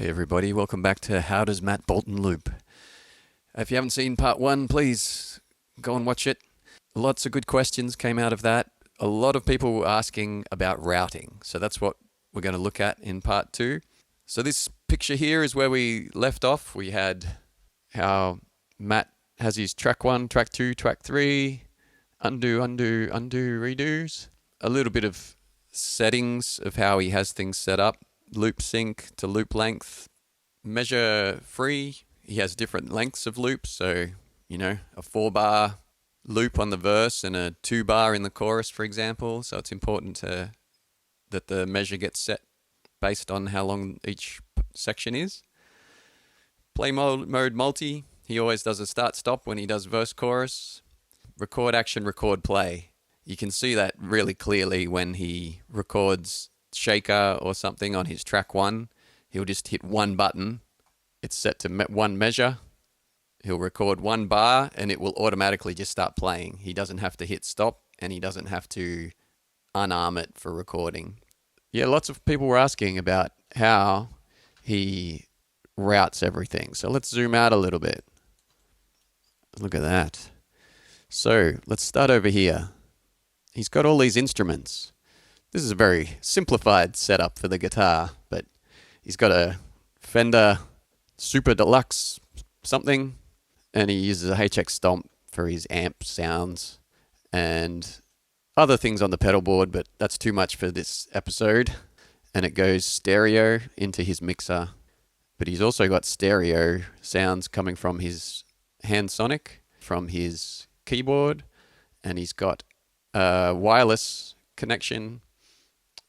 Hey everybody, welcome back to How Does Matt Bolton Loop? If you haven't seen part one, please go and watch it. Lots of good questions came out of that. A lot of people were asking about routing, so that's what we're going to look at in part two. So this picture here is where we left off. We had how Matt has his track 1, track 2, track 3, undo, redos. A little bit of settings of how he has things set up. Loop sync to loop length, measure free. He has different lengths of loops, so a 4-bar loop on the verse and a 2-bar in the chorus, for example. So it's important that the measure gets set based on how long each section is. Play mode multi. He always does a start stop when he does verse chorus. Record action, record play. You can see that really clearly when he records shaker or something on his track 1. He'll just hit one button. It's set to one measure. He'll record 1 bar and it will automatically just start playing. He doesn't have to hit stop and he doesn't have to unarm it for recording. Yeah, lots of people were asking about how he routes everything. So let's zoom out a little bit. Look at that. So let's start over here. He's got all these instruments. This is a very simplified setup for the guitar, but he's got a Fender Super Deluxe something, and he uses a HX Stomp for his amp sounds and other things on the pedal board, but that's too much for this episode. And it goes stereo into his mixer, but he's also got stereo sounds coming from his hand sonic, from his keyboard, and he's got a wireless connection,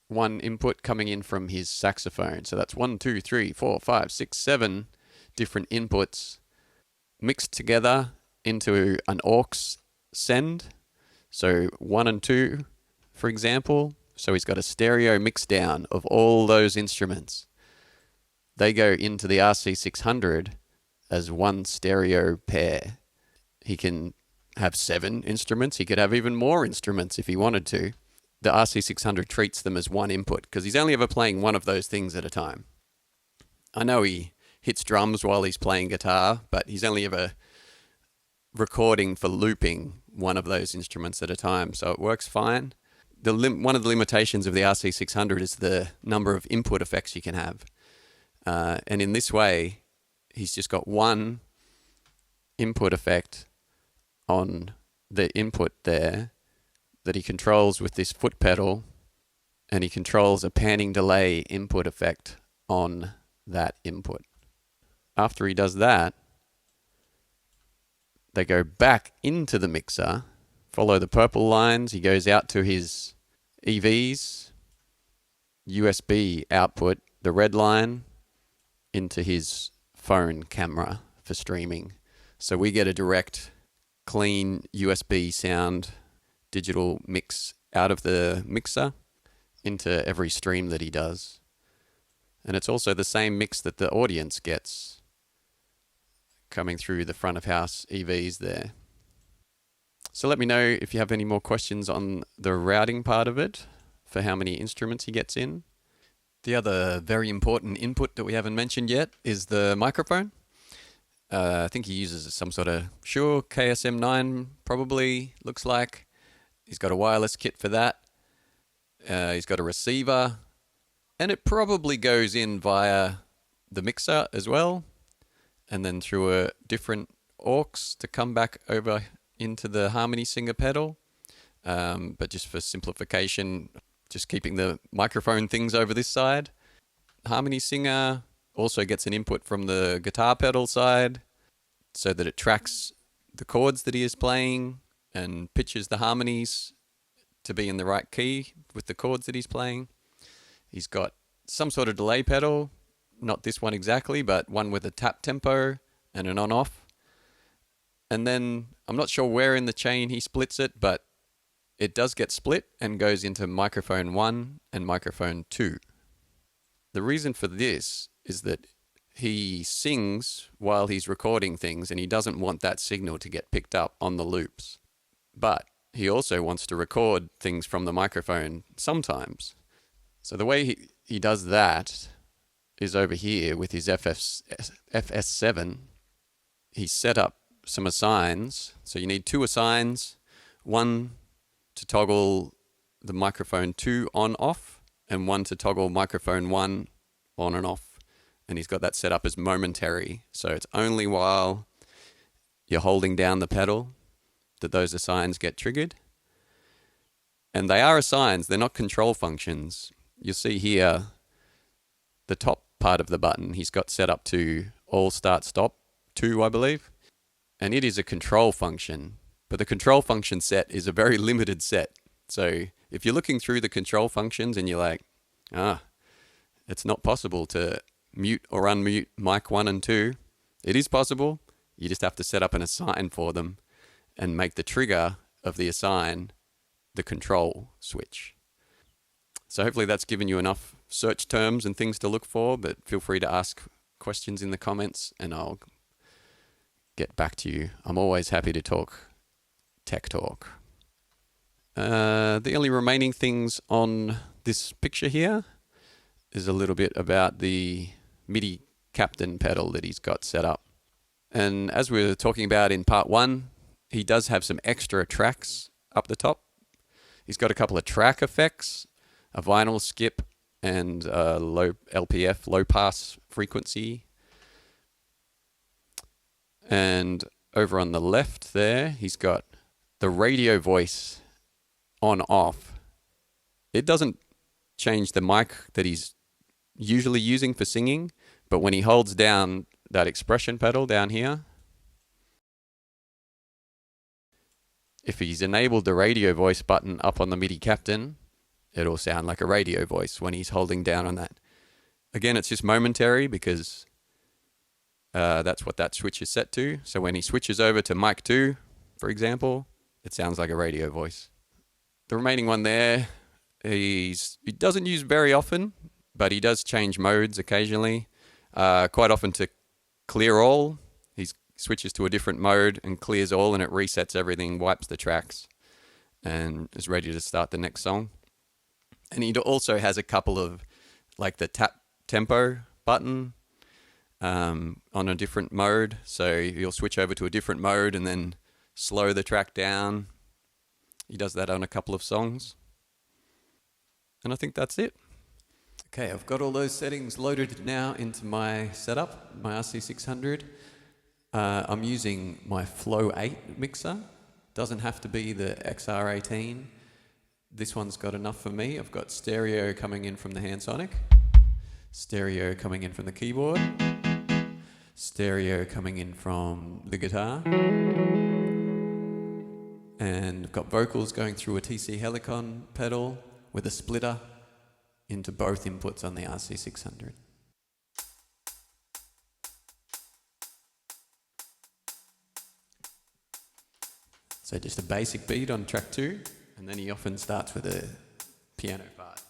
one input coming in from his saxophone. So that's 1, 2, 3, 4, 5, 6, 7 different inputs mixed together into an aux send. So 1 and 2, for example. So he's got a stereo mix down of all those instruments. They go into the RC600 as one stereo pair. He can have 7 instruments. He could have even more instruments if he wanted to. The RC600 treats them as one input because he's only ever playing one of those things at a time. I know he hits drums while he's playing guitar, but he's only ever recording for looping one of those instruments at a time, so it works fine. One of the limitations of the RC600 is the number of input effects you can have. And in this way, he's just got one input effect on the input there that he controls with this foot pedal, and he controls a panning delay input effect on that input. After he does that, they go back into the mixer, follow the purple lines. He goes out to his EVs, USB output, the red line, into his phone camera for streaming. So we get a direct, clean USB sound digital mix out of the mixer into every stream that he does. And it's also the same mix that the audience gets coming through the front of house EVs there. So let me know if you have any more questions on the routing part of it, for how many instruments he gets in. The other very important input that we haven't mentioned yet is the microphone. I think he uses some sort of Shure KSM9, probably, looks like. He's got a wireless kit for that. He's got a receiver. And it probably goes in via the mixer as well. And then through a different aux to come back over into the Harmony Singer pedal. But just for simplification, just keeping the microphone things over this side. Harmony Singer also gets an input from the guitar pedal side so that it tracks the chords that he is playing and pitches the harmonies to be in the right key with the chords that he's playing. He's got some sort of delay pedal, not this one exactly, but one with a tap tempo and an on-off. And then I'm not sure where in the chain he splits it, but it does get split and goes into microphone 1 and microphone 2. The reason for this is that he sings while he's recording things and he doesn't want that signal to get picked up on the loops. But he also wants to record things from the microphone sometimes. So the way he does that is over here with his FS7. He's set up some assigns. So you need 2 assigns, one to toggle the microphone 2 on off, and one to toggle microphone 1 on and off. And he's got that set up as momentary. So it's only while you're holding down the pedal that those assigns get triggered. And they are assigns, they're not control functions. You'll see here the top part of the button he's got set up to all start stop 2, I believe. And it is a control function, but the control function set is a very limited set. So if you're looking through the control functions and you're like, it's not possible to mute or unmute mic 1 and 2, it is possible. You just have to set up an assign for them and make the trigger of the assign the control switch. So hopefully that's given you enough search terms and things to look for, but feel free to ask questions in the comments and I'll get back to you. I'm always happy to talk tech talk. The only remaining things on this picture here is a little bit about the Midi captain pedal that he's got set up. And as we were talking about in part 1, he does have some extra tracks up the top. He's got a couple of track effects, a vinyl skip, and a low LPF, low pass frequency. And over on the left there, he's got the radio voice on off. It doesn't change the mic that he's usually using for singing, but when he holds down that expression pedal down here, if he's enabled the radio voice button up on the Midi captain, it'll sound like a radio voice when he's holding down on that. Again, it's just momentary because that's what that switch is set to. So when he switches over to mic 2, for example, it sounds like a radio voice. The remaining one there, he doesn't use very often, but he does change modes occasionally. Quite often to clear all, he switches to a different mode and clears all, and it resets everything, wipes the tracks, and is ready to start the next song. And he also has a couple of, like the tap tempo button on a different mode. So you'll switch over to a different mode and then slow the track down. He does that on a couple of songs. And I think that's it. Okay, I've got all those settings loaded now into my setup, my RC600. I'm using my Flow 8 mixer. Doesn't have to be the XR18. This one's got enough for me. I've got stereo coming in from the Hansonic, stereo coming in from the keyboard, stereo coming in from the guitar, and I've got vocals going through a TC Helicon pedal with a splitter into both inputs on the RC600. So just a basic beat on track 2, and then he often starts with a piano part.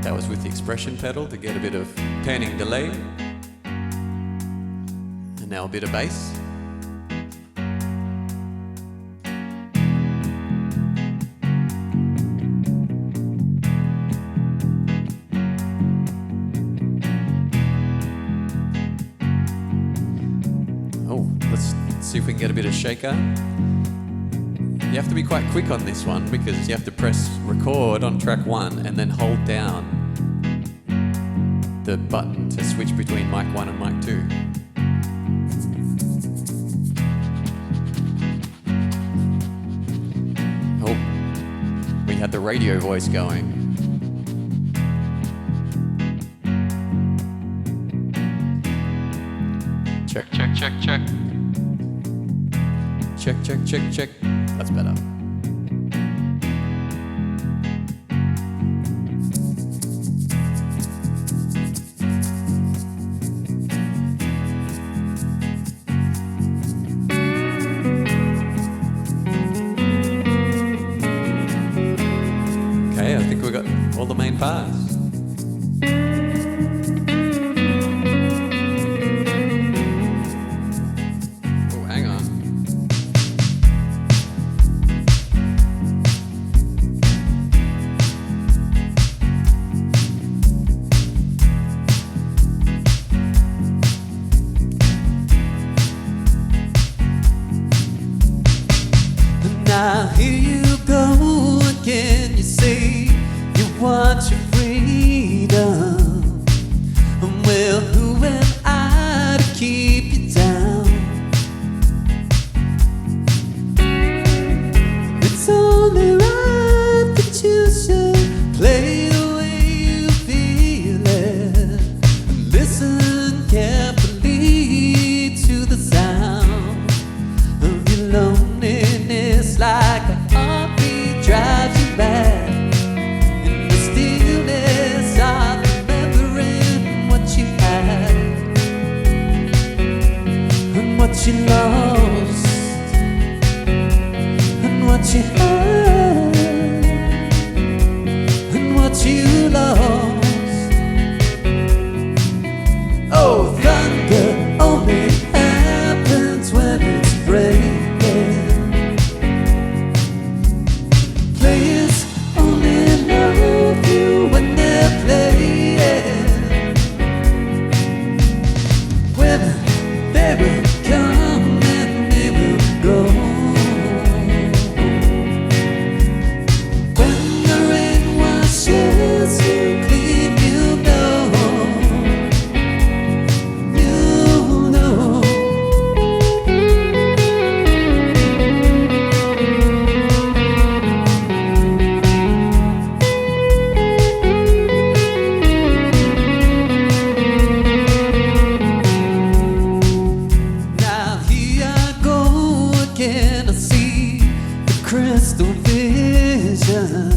That was with the expression pedal to get a bit of panning delay. And now a bit of bass. Let's see if we can get a bit of shaker. You have to be quite quick on this one because you have to press record on track 1 and then hold down the button to switch between mic 1 and mic 2. Oh, we had the radio voice going. Check, check, check, check. Check, check, check, check. That's better. Okay, I think we got all the main parts. want your freedom. Well, who am I to keep you down? It's only right that you should play the way you feel it, and listen carefully to the sound of your loneliness, like a heartbeat drives you back in the stillness of remembering what you had and what you lost and what you had and what you lost. Oh, thunder only happens when it's breaking. Players only love you when they're playing. Women, they will come and they will go. When the rain washes you clean, you know, you know. Now here I go again, I see the crystal visions,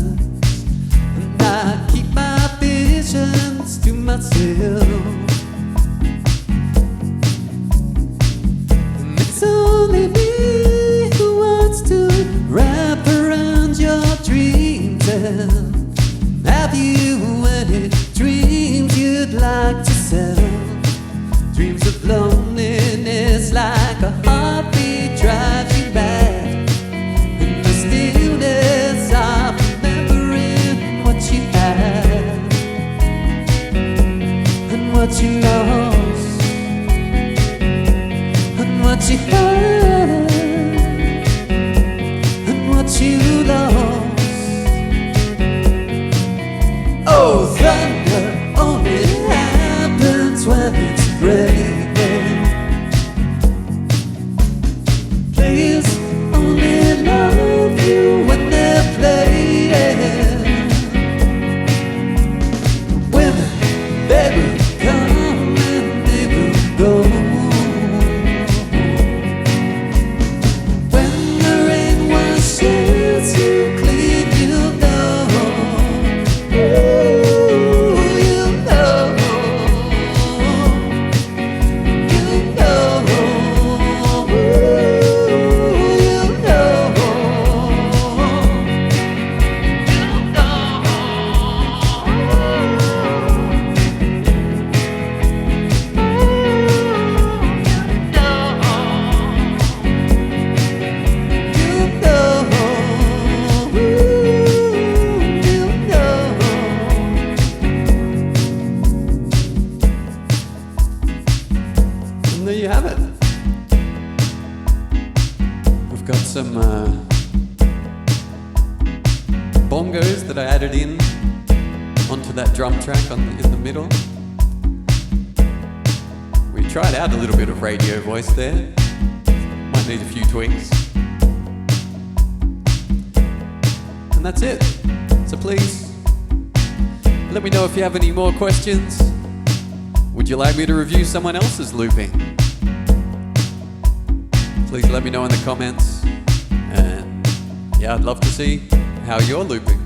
and I keep my visions to myself. And it's only me who wants to wrap around your dreams and have you any dreams you'd like to sell. Dreams of loneliness, like a heartbeat drives you back in the stillness of remembering what you had and what you lost and what you had and what you lost. Oh, thunder only happens when it's breaking. Players only love you when they're playing. Women, they will come and they will go. When the rain washes you clean, you know, you know, you know, and there you have it. We've got some bongos that I added in onto that drum track in the middle. We tried out a little bit of radio voice there. Might need a few tweaks. And that's it. So please, let me know if you have any more questions. Would you like me to review someone else's looping? Please let me know in the comments. And yeah, I'd love to see how you're looping.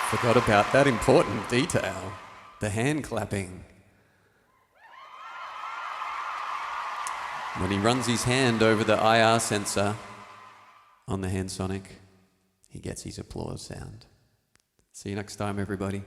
Forgot about that important detail, the hand clapping. When he runs his hand over the IR sensor on the hand sonic, he gets his applause sound. See you next time, everybody.